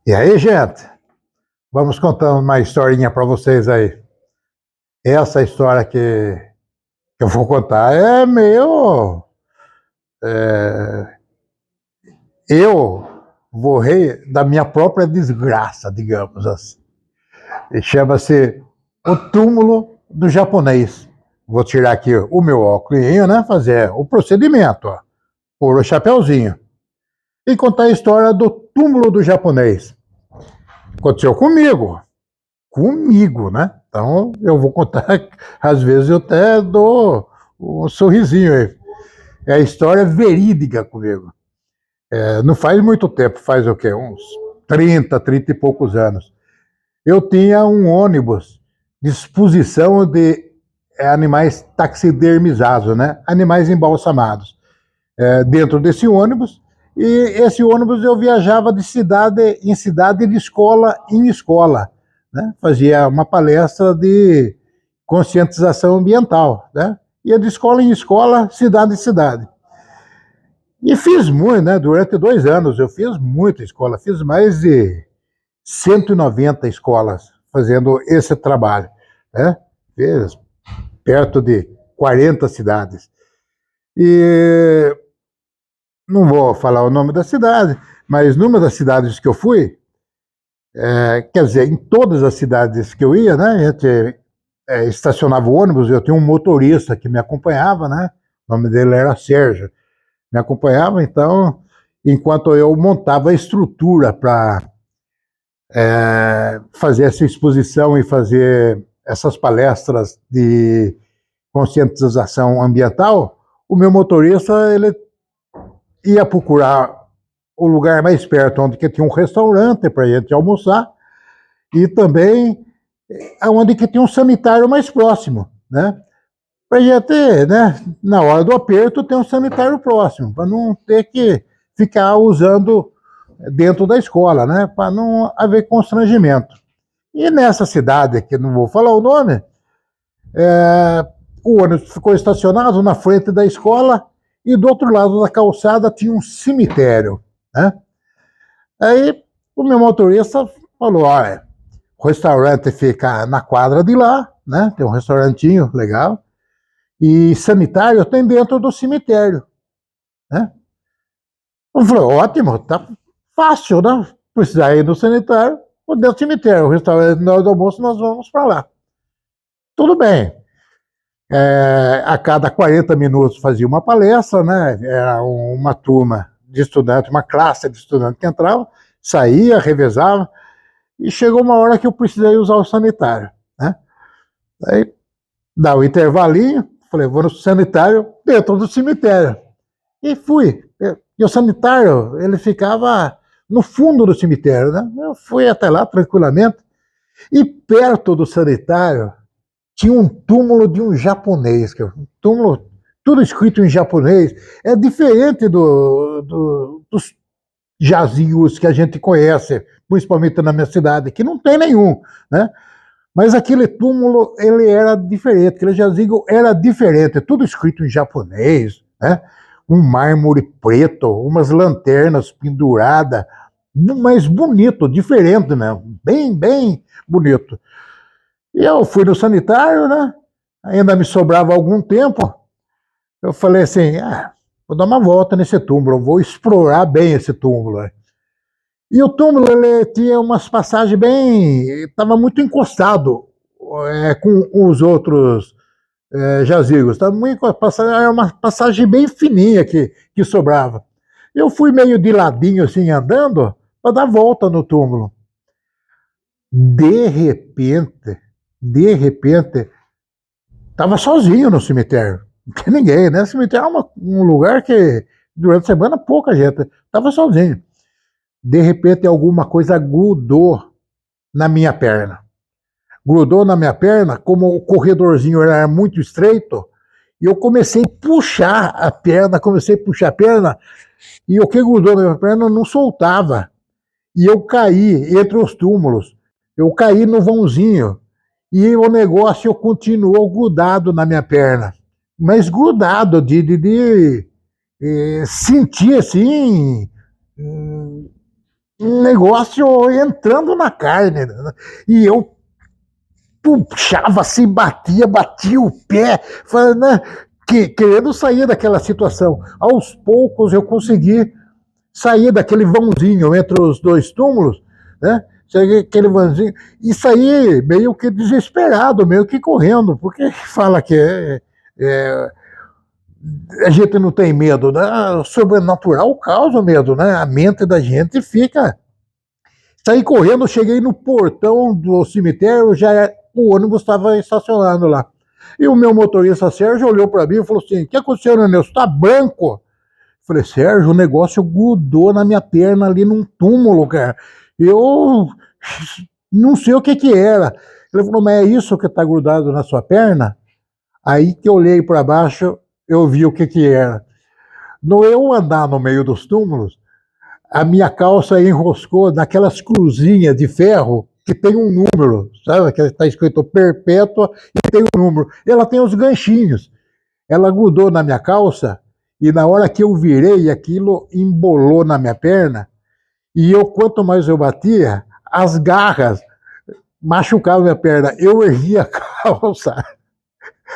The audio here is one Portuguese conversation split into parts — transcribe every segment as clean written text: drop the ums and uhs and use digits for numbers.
E aí, gente, vamos contando uma historinha para vocês aí. Essa história que eu vou contar é meio. é, eu vou rir da minha própria desgraça, digamos assim. E chama-se O Túmulo do Japonês. Vou tirar aqui o meu óculos, né? Fazer o procedimento, ó. Pôr o chapeuzinho. E contar a história do túmulo do japonês. Aconteceu comigo, né? Então eu vou contar, às vezes eu até dou um sorrisinho aí. É a história verídica comigo. Não faz muito tempo, faz o quê? Uns 30 e poucos anos. Eu tinha um ônibus de exposição de animais taxidermizados, né? Animais embalsamados. Dentro desse ônibus, e esse ônibus eu viajava de cidade em cidade, de escola em escola, né? Fazia uma palestra de conscientização ambiental, né? Ia de escola em escola, cidade em cidade. E fiz muito, né? Durante 2 anos eu fiz muita escola, fiz mais de 190 escolas fazendo esse trabalho, né? Fiz perto de 40 cidades. E não vou falar o nome da cidade, mas numa das cidades que eu fui, quer dizer, em todas as cidades que eu ia, né, a gente estacionava o ônibus, eu tinha um motorista que me acompanhava, né, o nome dele era Sérgio, me acompanhava, então, enquanto eu montava a estrutura para fazer essa exposição e fazer essas palestras de conscientização ambiental, o meu motorista, ele ia procurar o lugar mais perto, onde que tinha um restaurante para a gente almoçar, e também onde que tinha um sanitário mais próximo, né? Para a gente, né, na hora do aperto, ter um sanitário próximo, para não ter que ficar usando dentro da escola, né? Para não haver constrangimento. E nessa cidade, que não vou falar o nome, o ônibus ficou estacionado na frente da escola e do outro lado da calçada tinha um cemitério, né? Aí o meu motorista falou: olha, o restaurante fica na quadra de lá, né? Tem um restaurantinho legal. E sanitário tem dentro do cemitério, né? Eu falei: ótimo, tá fácil, né? Precisar ir no sanitário ou dentro do cemitério. O restaurante, na hora do almoço, nós vamos para lá. Tudo bem. A cada 40 minutos fazia uma palestra, né? Era uma turma de estudantes, uma classe de estudantes que entrava, saía, revezava, e chegou uma hora que eu precisei usar o sanitário, né? Aí dá o intervalinho, falei: vou no sanitário dentro do cemitério. E fui. E o sanitário, ele ficava no fundo do cemitério, né? Eu fui até lá tranquilamente. E perto do sanitário tinha um túmulo de um japonês, um túmulo tudo escrito em japonês. É diferente dos jazios que a gente conhece, principalmente na minha cidade, que não tem nenhum, né? Mas aquele túmulo, ele era diferente, aquele jazigo era diferente, tudo escrito em japonês, né? Um mármore preto, umas lanternas penduradas, mas bonito, diferente, né? Bem, bem bonito. E eu fui no sanitário, né? Ainda me sobrava algum tempo. Eu falei assim: vou dar uma volta nesse túmulo, vou explorar bem esse túmulo. E o túmulo, ele tinha umas passagens bem. Estava muito encostado com os outros jazigos. Tava muito, era uma passagem bem fininha que sobrava. Eu fui meio de ladinho, assim, andando, para dar volta no túmulo. De repente, de repente, estava sozinho no cemitério. Não tinha ninguém, né? O cemitério é um lugar que durante a semana pouca gente. Estava sozinho. De repente, alguma coisa grudou na minha perna. Grudou na minha perna, como o corredorzinho era muito estreito, e eu comecei a puxar a perna, e o que grudou na minha perna não soltava. E eu caí entre os túmulos. Eu caí no vãozinho. E o negócio continuou grudado na minha perna. Mas grudado, de sentir assim, um negócio entrando na carne, né? E eu puxava assim, batia o pé, falando, né, querendo sair daquela situação. Aos poucos eu consegui sair daquele vãozinho entre os dois túmulos, né? Aquele vãozinho, e saí meio que desesperado, meio que correndo, porque fala que a gente não tem medo, né? O sobrenatural causa medo, né? A mente da gente fica. Saí correndo, cheguei no portão do cemitério, o ônibus estava estacionando lá. E o meu motorista Sérgio olhou para mim e falou assim: o que aconteceu, Nenê? Você está branco? Falei, Sérgio, o negócio grudou na minha perna ali num túmulo, cara. Eu não sei o que que era. Ele falou, mas é isso que está grudado na sua perna? Aí que eu olhei para baixo, eu vi o que que era. No eu andar no meio dos túmulos, a minha calça enroscou naquelas cruzinhas de ferro que tem um número, sabe? Que está escrito perpétua e tem um número. Ela tem os ganchinhos. Ela grudou na minha calça e na hora que eu virei, aquilo embolou na minha perna. E eu, quanto mais eu batia, as garras machucavam minha perna. Eu ergui a calça,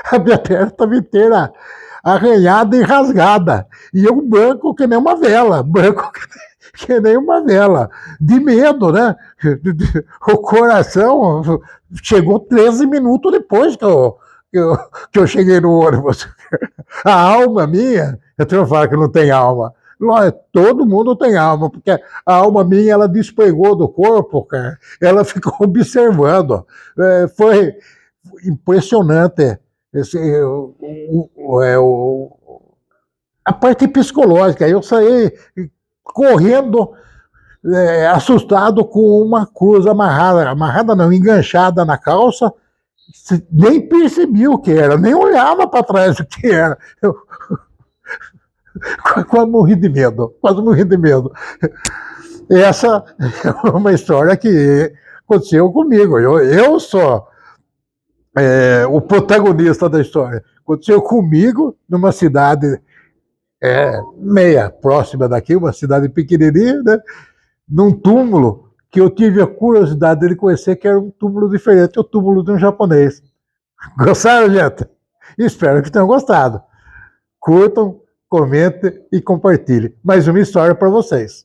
a minha perna estava inteira arranhada e rasgada. E eu branco que nem uma vela, branco que nem uma vela, de medo, né? O coração chegou 13 minutos depois que eu cheguei no ônibus. A alma minha, eu falo que não tem alma. Todo mundo tem alma, porque a alma minha ela despegou do corpo, cara. Ela ficou observando. Foi impressionante esse, a parte psicológica. Eu saí correndo, assustado com uma cruz amarrada não, enganchada na calça, nem percebi o que era, nem olhava para trás o que era. Eu quase morri de medo, quase morri de medo. Essa é uma história que aconteceu comigo. Eu sou o protagonista da história. Aconteceu comigo numa cidade meia próxima daqui, uma cidade pequenininha, né? Num túmulo que eu tive a curiosidade de conhecer, que era um túmulo diferente, o túmulo de um japonês. Gostaram, gente? Espero que tenham gostado. Curtam, comentem e compartilhem. Mais uma história para vocês.